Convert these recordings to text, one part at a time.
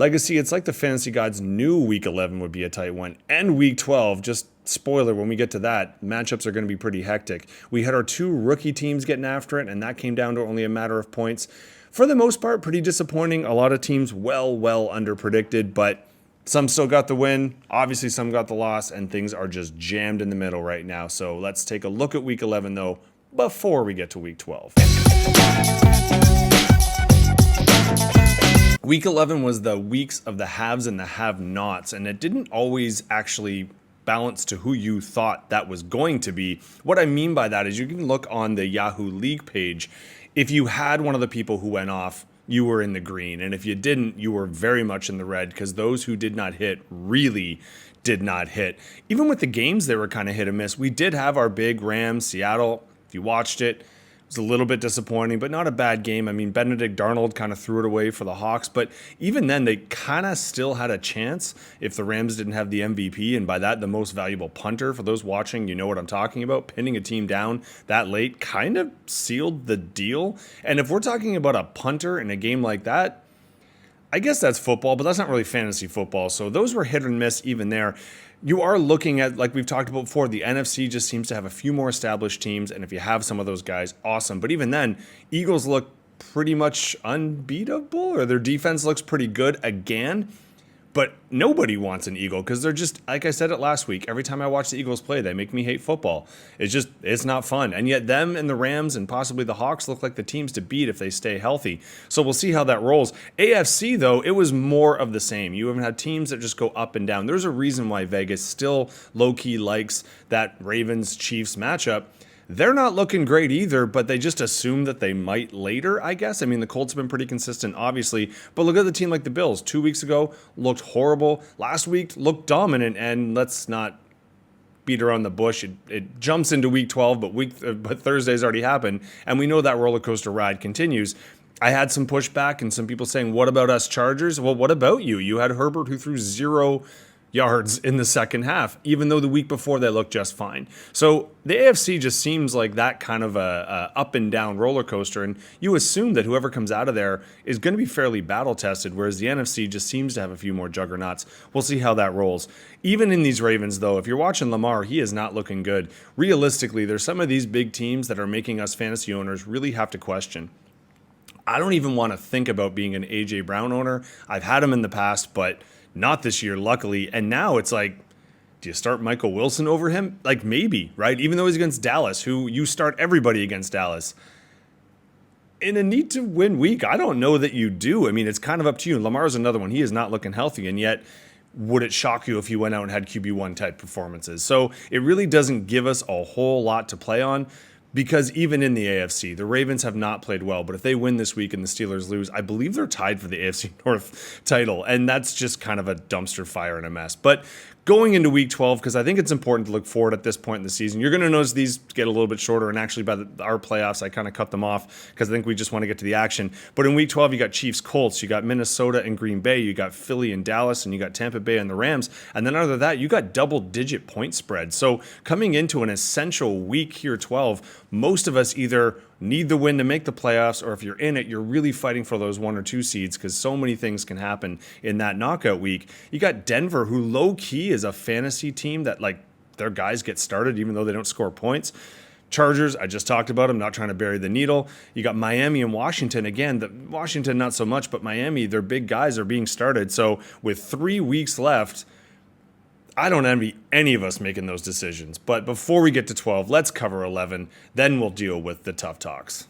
Legacy, it's like the fantasy gods knew week 11 would be a tight one. And week 12, just spoiler, when we get to that, matchups are going to be pretty hectic. We had our two rookie teams getting after it, and that came down to only a matter of points. For the most part, pretty disappointing. A lot of teams well under-predicted, but some still got the win. Obviously, some got the loss, and things are just jammed in the middle right now. So let's take a look at week 11, though, before we get to week 12. Week 11 was the weeks of the haves and the have-nots, and it didn't always actually balance to who you thought that was going to be. What I mean by that is you can look on the Yahoo League page. If you had one of the people who went off, you were in the green, and if you didn't, you were very much in the red, because those who did not hit really did not hit. Even with the games, they were kind of hit or miss. We did have our big Rams, Seattle. If you watched it, it was a little bit disappointing, but not a bad game. I mean, Benedict Darnold kind of threw it away for the Hawks, but even then, they kind of still had a chance if the Rams didn't have the MVP, and by that, the most valuable punter. For those watching, you know what I'm talking about. Pinning a team down that late kind of sealed the deal. And if we're talking about a punter in a game like that, I guess that's football, but that's not really fantasy football. So those were hit and miss even there. You are looking at, like we've talked about before, the NFC just seems to have a few more established teams, and if you have some of those guys, awesome. But even then, Eagles look pretty much unbeatable, or their defense looks pretty good again. But nobody wants an Eagle because they're just, like I said it last week, every time I watch the Eagles play, they make me hate football. It's not fun. And yet them and the Rams and possibly the Hawks look like the teams to beat if they stay healthy. So we'll see how that rolls. AFC, though, it was more of the same. You haven't had teams that just go up and down. There's a reason why Vegas still low-key likes that Ravens-Chiefs matchup. They're not looking great either, but they just assume that they might later, I guess. I mean, the Colts have been pretty consistent, obviously, but look at the team like the Bills. 2 weeks ago, looked horrible. Last week, looked dominant, and let's not beat around the bush. It jumps into week 12, but Thursday's already happened, and we know that roller coaster ride continues. I had some pushback and some people saying, what about us Chargers? Well, what about you? You had Herbert who threw 0 yards in the second half, even though the week before they looked just fine. So the AFC just seems like that kind of a up and down roller coaster, and you assume that whoever comes out of there is going to be fairly battle tested, whereas the NFC just seems to have a few more juggernauts. We'll see how that rolls. Even in these Ravens, though, if you're watching Lamar, he is not looking good. Realistically, there's some of these big teams that are making us fantasy owners really have to question. I don't even want to think about being an A.J. Brown owner. I've had him in the past, but not this year, luckily. And now it's like, do you start Michael Wilson over him? Like, maybe, right? Even though he's against Dallas, who you start everybody against Dallas. In a need to win week, I don't know that you do. I mean, it's kind of up to you. Lamar's another one. He is not looking healthy, and yet would it shock you if he went out and had QB1 type performances? So it really doesn't give us a whole lot to play on. Because even in the AFC, the Ravens have not played well. But if they win this week and the Steelers lose, I believe they're tied for the AFC North title. And that's just kind of a dumpster fire and a mess. But going into week 12, because I think it's important to look forward at this point in the season, you're going to notice these get a little bit shorter. And actually, by our playoffs, I kind of cut them off because I think we just want to get to the action. But in week 12, you got Chiefs, Colts, you got Minnesota and Green Bay, you got Philly and Dallas, and you got Tampa Bay and the Rams. And then other than that, you got double-digit point spread. So coming into an essential week here, 12, most of us either need the win to make the playoffs, or if you're in it, you're really fighting for those 1 or 2 seeds because so many things can happen in that knockout week. You got Denver, who low-key is a fantasy team that, like, their guys get started even though they don't score points. Chargers, I just talked about them, not trying to bury the needle. You got Miami and Washington. Again, Washington not so much, but Miami, their big guys are being started. So with 3 weeks left, I don't envy any of us making those decisions. But before we get to 12, let's cover 11. Then we'll deal with the tough talks.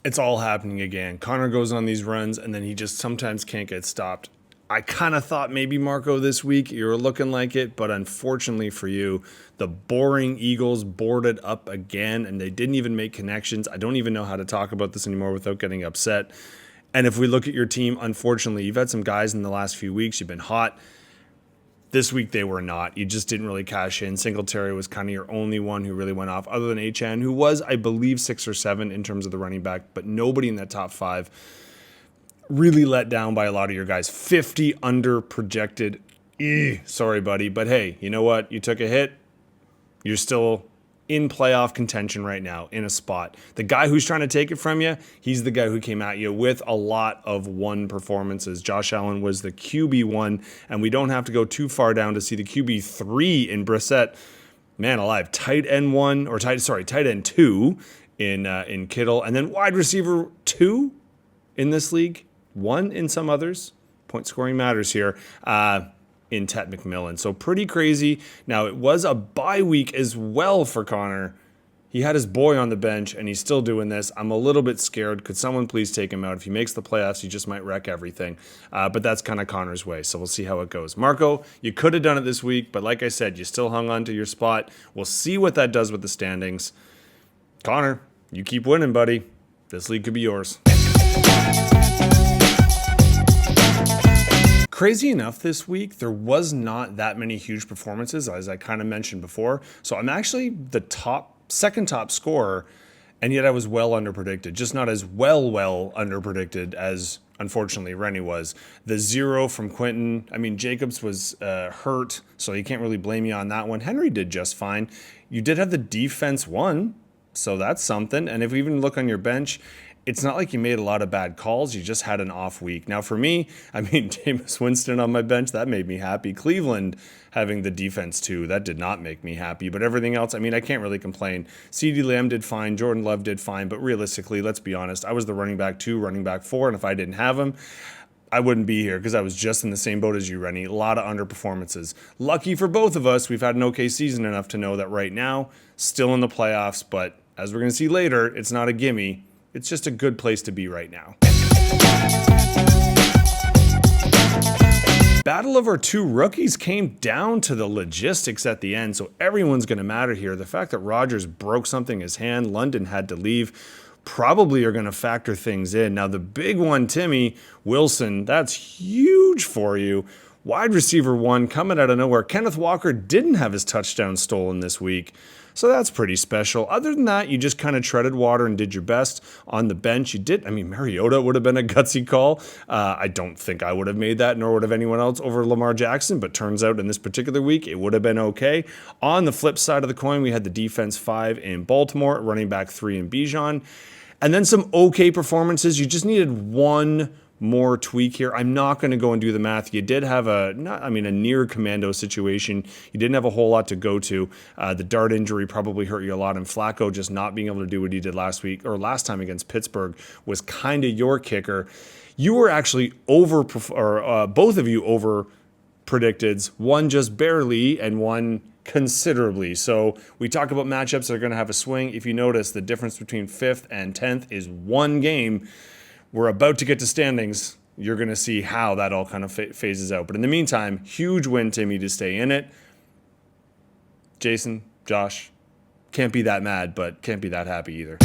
It's all happening again. Connor goes on these runs, and then he just sometimes can't get stopped. I kind of thought maybe, Marco, this week you were looking like it, but unfortunately for you, the boring Eagles boarded up again, and they didn't even make connections. I don't even know how to talk about this anymore without getting upset. And if we look at your team, unfortunately, you've had some guys in the last few weeks. You've been hot. This week, they were not. You just didn't really cash in. Singletary was kind of your only one who really went off, other than HN, who was, I believe, 6 or 7 in terms of the running back, but nobody in that top 5. Really let down by a lot of your guys. 50 under projected. Sorry, buddy. But hey, you know what? You took a hit. You're still in playoff contention right now in a spot. The guy who's trying to take it from you, he's the guy who came at you with a lot of one performances. Josh Allen was the QB1, and we don't have to go too far down to see the QB3 in Brissett. Man alive, tight end 2 in Kittle, and then wide receiver 2 in this league, 1 in some others. Point scoring matters here. In Tet McMillan. So pretty crazy. Now, it was a bye week as well for Connor. He had his boy on the bench, and he's still doing this. I'm a little bit scared. Could someone please take him out? If he makes the playoffs, he just might wreck everything. But that's kind of Connor's way, so we'll see how it goes. Marco, you could have done it this week, but like I said, you still hung on to your spot. We'll see what that does with the standings. Connor, you keep winning, buddy. This league could be yours. Crazy enough, this week, there was not that many huge performances, as I kind of mentioned before. So I'm actually the second top scorer, and yet I was well underpredicted. Just not as well underpredicted as, unfortunately, Rennie was. The 0 from Quentin. I mean, Jacobs was hurt, so you can't really blame you on that one. Henry did just fine. You did have the defense 1, so that's something. And if we even look on your bench, it's not like you made a lot of bad calls. You just had an off week. Now, for me, I mean, Jameis Winston on my bench, that made me happy. Cleveland having the defense, too, that did not make me happy. But everything else, I mean, I can't really complain. CeeDee Lamb did fine. Jordan Love did fine. But realistically, let's be honest, I was the running back 2, running back 4. And if I didn't have him, I wouldn't be here because I was just in the same boat as you, Rennie. A lot of underperformances. Lucky for both of us, we've had an okay season enough to know that right now, still in the playoffs. But as we're going to see later, it's not a gimme. It's just a good place to be right now. Battle of our 2 rookies came down to the logistics at the end, so everyone's going to matter here. The fact that Rodgers broke something in his hand, London had to leave, probably are going to factor things in. Now, the big one, Timmy Wilson, that's huge for you. Wide receiver 1 coming out of nowhere. Kenneth Walker didn't have his touchdown stolen this week. So that's pretty special. Other than that, you just kind of treaded water and did your best on the bench. You did. I mean, Mariota would have been a gutsy call. I don't think I would have made that, nor would have anyone else over Lamar Jackson. But turns out in this particular week, it would have been okay. On the flip side of the coin, we had the defense 5 in Baltimore, running back 3 in Bijan. And then some okay performances. You just needed one more tweak here. I'm not going to go and do the math. You did have a near commando situation. You didn't have a whole lot to go to. The dart injury probably hurt you a lot, and Flacco just not being able to do what he did last time against Pittsburgh was kind of your kicker. You were actually both of you over predicted, one just barely and one considerably. So we talk about matchups that are going to have a swing. If you notice, the difference between 5th and 10th is 1 game. We're about to get to standings. You're going to see how that all kind of phases out. But in the meantime, huge win, Timmy, to stay in it. Jason, Josh, can't be that mad, but can't be that happy either.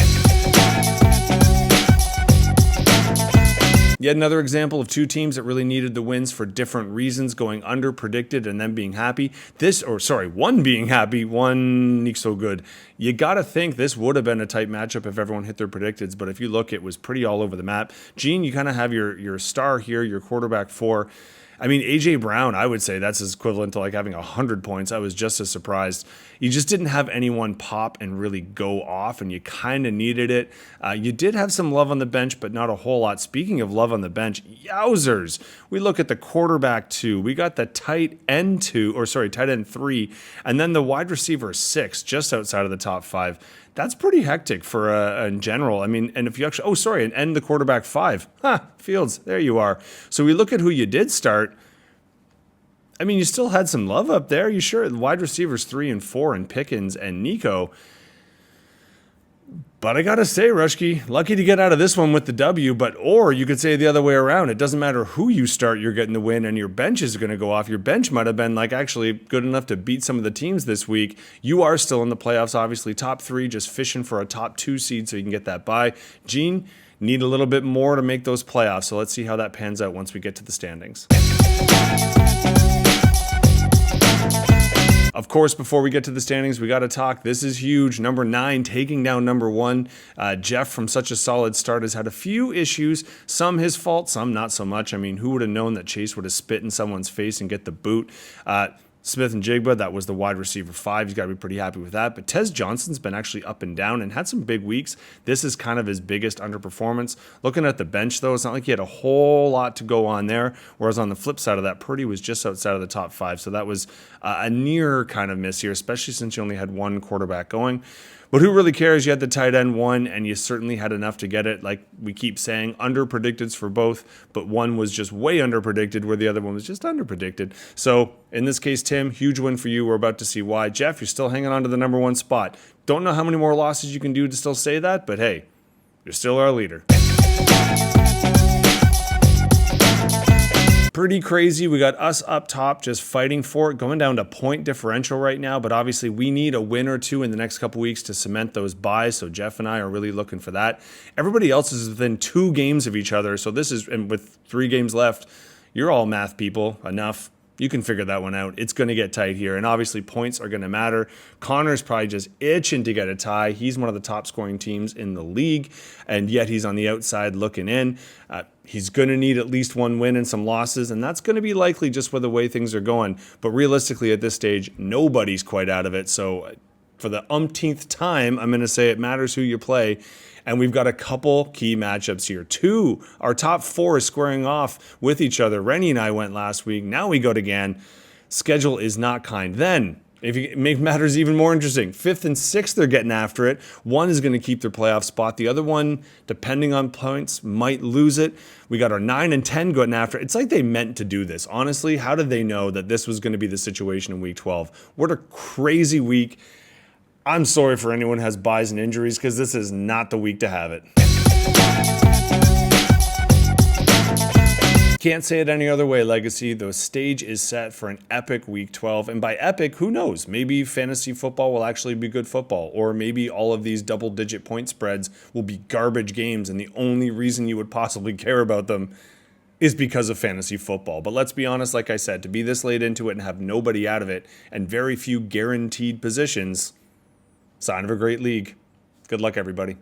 Yet another example of 2 teams that really needed the wins for different reasons, going under predicted and then being happy. One being happy, one not so good. You got to think this would have been a tight matchup if everyone hit their predicteds, but if you look, it was pretty all over the map. Gene, you kind of have your star here, your quarterback 4. I mean, A.J. Brown, I would say that's his equivalent to like having 100 points. I was just as surprised. You just didn't have anyone pop and really go off, and you kind of needed it. You did have some love on the bench, but not a whole lot. Speaking of love on the bench, yowzers. We look at the quarterback 2. We got the tight end 3, and then the wide receiver 6, just outside of the top 5. That's pretty hectic for in general. I mean, and if you actually, and the quarterback 5. Fields, there you are. So we look at who you did start. I mean, you still had some love up there. You sure? The wide receivers 3 and 4 and Pickens and Nico. But I got to say, Rushke, lucky to get out of this one with the W, or you could say the other way around. It doesn't matter who you start, you're getting the win, and your bench is going to go off. Your bench might have been actually good enough to beat some of the teams this week. You are still in the playoffs, obviously. Top 3, just fishing for a top 2 seed so you can get that bye. Gene, need a little bit more to make those playoffs, so let's see how that pans out once we get to the standings. Of course, before we get to the standings, we got to talk. This is huge. Number 9 taking down number 1. Jeff, from such a solid start, has had a few issues. Some his fault, some not so much. I mean, who would have known that Chase would have spit in someone's face and get the boot? Smith and Jigba, that was the wide receiver 5. He's got to be pretty happy with that. But Tez Johnson's been actually up and down and had some big weeks. This is kind of his biggest underperformance. Looking at the bench, though, it's not like he had a whole lot to go on there. Whereas on the flip side of that, Purdy was just outside of the top 5. So that was a near kind of miss here, especially since you only had one quarterback going. But who really cares? You had the tight end one, and you certainly had enough to get it. Like we keep saying, under-predicteds for both, but one was just way under-predicted where the other one was just under-predicted. So in this case, Tim, huge win for you. We're about to see why. Jeff, you're still hanging on to the number 1 spot. Don't know how many more losses you can do to still say that, but hey, you're still our leader. Pretty crazy. We got us up top just fighting for it, going down to point differential right now, but obviously we need a win or two in the next couple weeks to cement those buys, so Jeff and I are really looking for that. Everybody else is within 2 games of each other, so this is, and with 3 games left, you're all math people enough. You can figure that one out. It's going to get tight here, and obviously points are going to matter. Connor's probably just itching to get a tie. He's one of the top scoring teams in the league, and yet he's on the outside looking in. He's going to need at least 1 win and some losses, and that's going to be likely just with the way things are going. But realistically, at this stage, nobody's quite out of it. So for the umpteenth time, I'm going to say it matters who you play. And we've got a couple key matchups here. 2, our top 4 is squaring off with each other. Rennie and I went last week. Now we go to Gan. Schedule is not kind. Then, if you make matters even more interesting, 5th and 6th, they're getting after it. One is going to keep their playoff spot. The other one, depending on points, might lose it. We got our 9 and 10 going after it. It's like they meant to do this. Honestly, how did they know that this was going to be the situation in week 12? What a crazy week. I'm sorry for anyone who has buys and injuries because this is not the week to have it. Can't say it any other way, Legacy. The stage is set for an epic week 12. And by epic, who knows? Maybe fantasy football will actually be good football. Or maybe all of these double-digit point spreads will be garbage games and the only reason you would possibly care about them is because of fantasy football. But let's be honest, like I said, to be this late into it and have nobody out of it and very few guaranteed positions, sign of a great league. Good luck, everybody.